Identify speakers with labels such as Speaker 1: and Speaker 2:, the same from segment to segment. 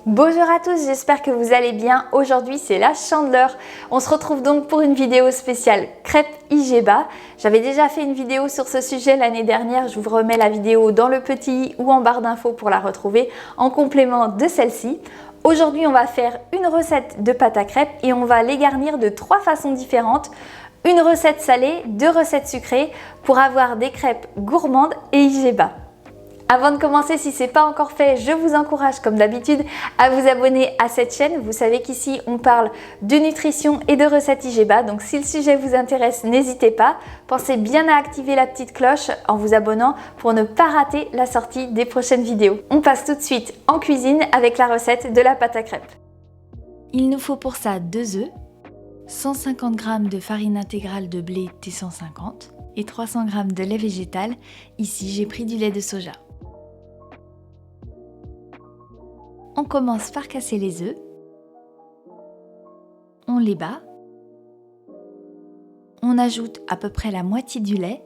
Speaker 1: Bonjour à tous, j'espère que vous allez bien. Aujourd'hui c'est la Chandeleur. On se retrouve donc pour une vidéo spéciale crêpes Igieba. J'avais déjà fait une vidéo sur ce sujet l'année dernière. Je vous remets la vidéo dans le petit ou en barre d'infos pour la retrouver en complément de celle-ci. Aujourd'hui on va faire une recette de pâte à crêpes et on va les garnir de 3 façons différentes. Une recette salée, 2 recettes sucrées pour avoir des crêpes gourmandes et Igieba. Avant de commencer, si ce n'est pas encore fait, je vous encourage comme d'habitude à vous abonner à cette chaîne. Vous savez qu'ici on parle de nutrition et de recettes Igieba, donc si le sujet vous intéresse, n'hésitez pas. Pensez bien à activer la petite cloche en vous abonnant pour ne pas rater la sortie des prochaines vidéos. On passe tout de suite en cuisine avec la recette de la pâte à crêpes.
Speaker 2: Il nous faut pour ça 2 œufs, 150 g de farine intégrale de blé T150 et 300 g de lait végétal. Ici j'ai pris du lait de soja. On commence par casser les œufs, on les bat, on ajoute à peu près la moitié du lait,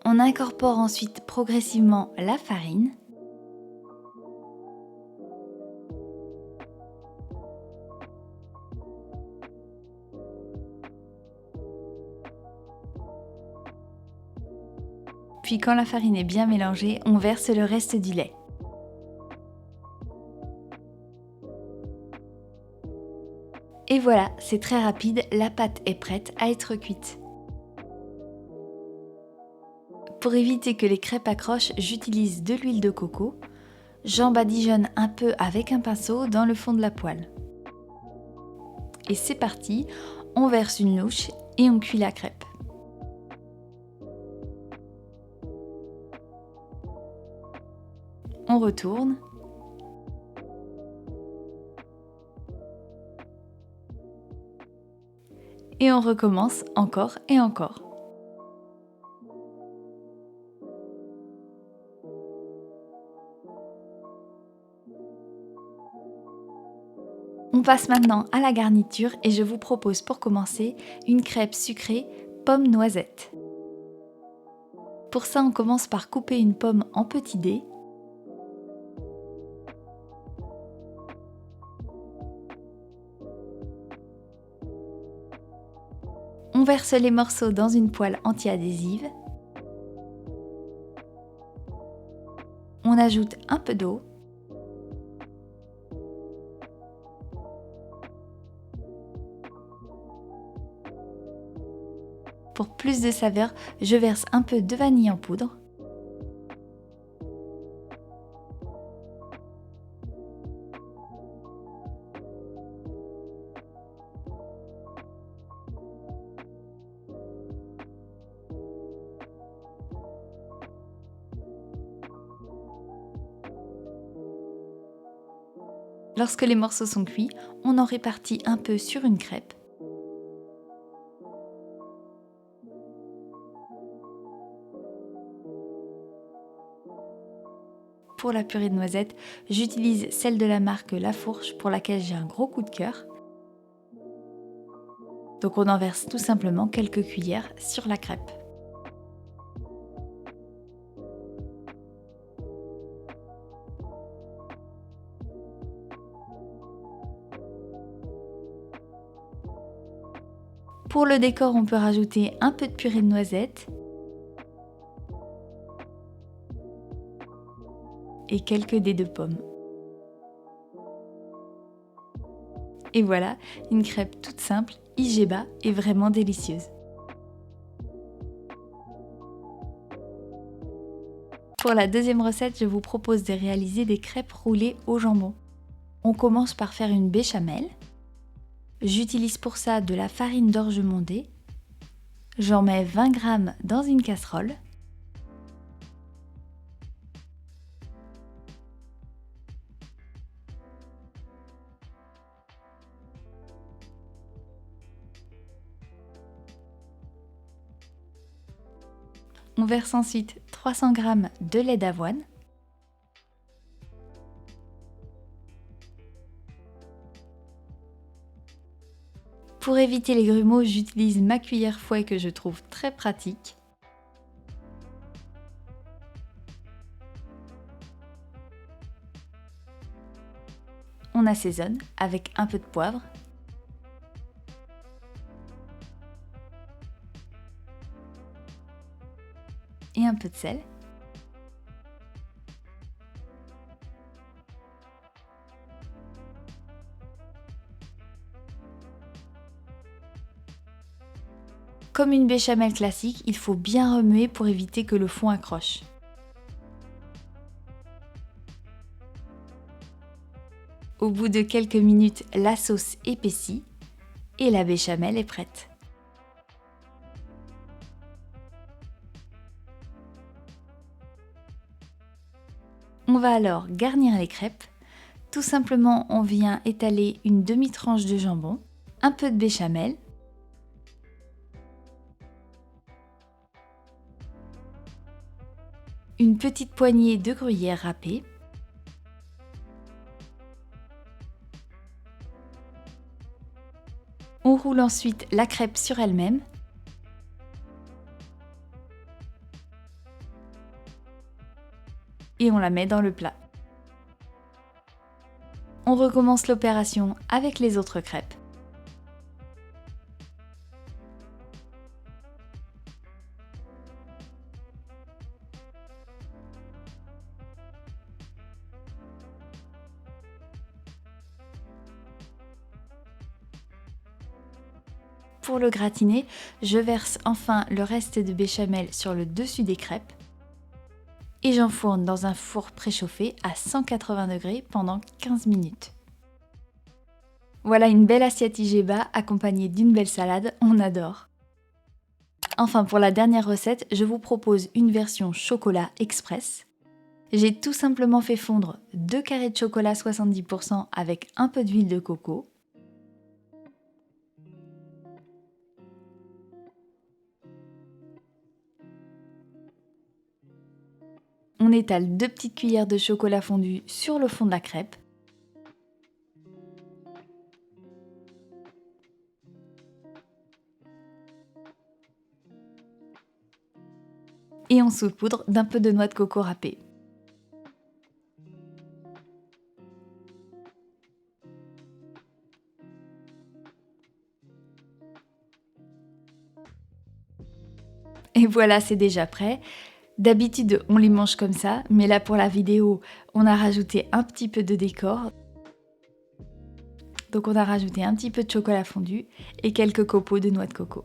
Speaker 2: on incorpore ensuite progressivement la farine, puis quand la farine est bien mélangée, on verse le reste du lait. Et voilà, c'est très rapide, la pâte est prête à être cuite. Pour éviter que les crêpes accrochent, j'utilise de l'huile de coco. J'en badigeonne un peu avec un pinceau dans le fond de la poêle. Et c'est parti, on verse une louche et on cuit la crêpe. On retourne. Et on recommence encore et encore. On passe maintenant à la garniture et je vous propose pour commencer une crêpe sucrée pomme noisette. Pour ça, on commence par couper une pomme en petits dés. On verse les morceaux dans une poêle anti-adhésive. On ajoute un peu d'eau. Pour plus de saveur, je verse un peu de vanille en poudre. Lorsque les morceaux sont cuits, on en répartit un peu sur une crêpe. Pour la purée de noisettes, j'utilise celle de la marque La Fourche pour laquelle j'ai un gros coup de cœur. Donc on en verse tout simplement quelques cuillères sur la crêpe. Pour le décor, on peut rajouter un peu de purée de noisettes et quelques dés de pommes. Et voilà, une crêpe toute simple, Igieba et vraiment délicieuse. Pour la deuxième recette, je vous propose de réaliser des crêpes roulées au jambon. On commence par faire une béchamel. J'utilise pour ça de la farine d'orge mondée. J'en mets 20 g dans une casserole. On verse ensuite 300 g de lait d'avoine. pour éviter les grumeaux, j'utilise ma cuillère fouet que je trouve très pratique. On assaisonne avec un peu de poivre et un peu de sel. Comme une béchamel classique, il faut bien remuer pour éviter que le fond accroche. Au bout de quelques minutes, la sauce épaissit et la béchamel est prête. On va alors garnir les crêpes. Tout simplement, on vient étaler une demi-tranche de jambon, un peu de béchamel, une petite poignée de gruyère râpée, on roule ensuite la crêpe sur elle-même et on la met dans le plat. On recommence l'opération avec les autres crêpes. Pour le gratiner, je verse enfin le reste de béchamel sur le dessus des crêpes et j'enfourne dans un four préchauffé à 180 degrés pendant 15 minutes. Voilà une belle assiette IGEBA accompagnée d'une belle salade, on adore. Enfin, pour la dernière recette, je vous propose une version chocolat express. J'ai tout simplement fait fondre 2 carrés de chocolat 70% avec un peu d'huile de coco. On étale 2 petites cuillères de chocolat fondu sur le fond de la crêpe. Et on saupoudre d'un peu de noix de coco râpée. Et voilà, c'est déjà prêt. D'habitude, on les mange comme ça, mais là pour la vidéo, on a rajouté un petit peu de décor. Donc on a rajouté un petit peu de chocolat fondu et quelques copeaux de noix de coco.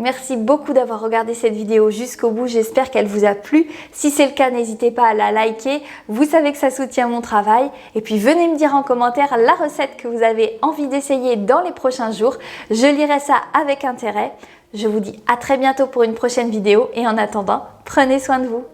Speaker 1: Merci beaucoup d'avoir regardé cette vidéo jusqu'au bout, j'espère qu'elle vous a plu. Si c'est le cas, n'hésitez pas à la liker, vous savez que ça soutient mon travail. Et puis venez me dire en commentaire la recette que vous avez envie d'essayer dans les prochains jours. Je lirai ça avec intérêt. Je vous dis à très bientôt pour une prochaine vidéo et en attendant, prenez soin de vous.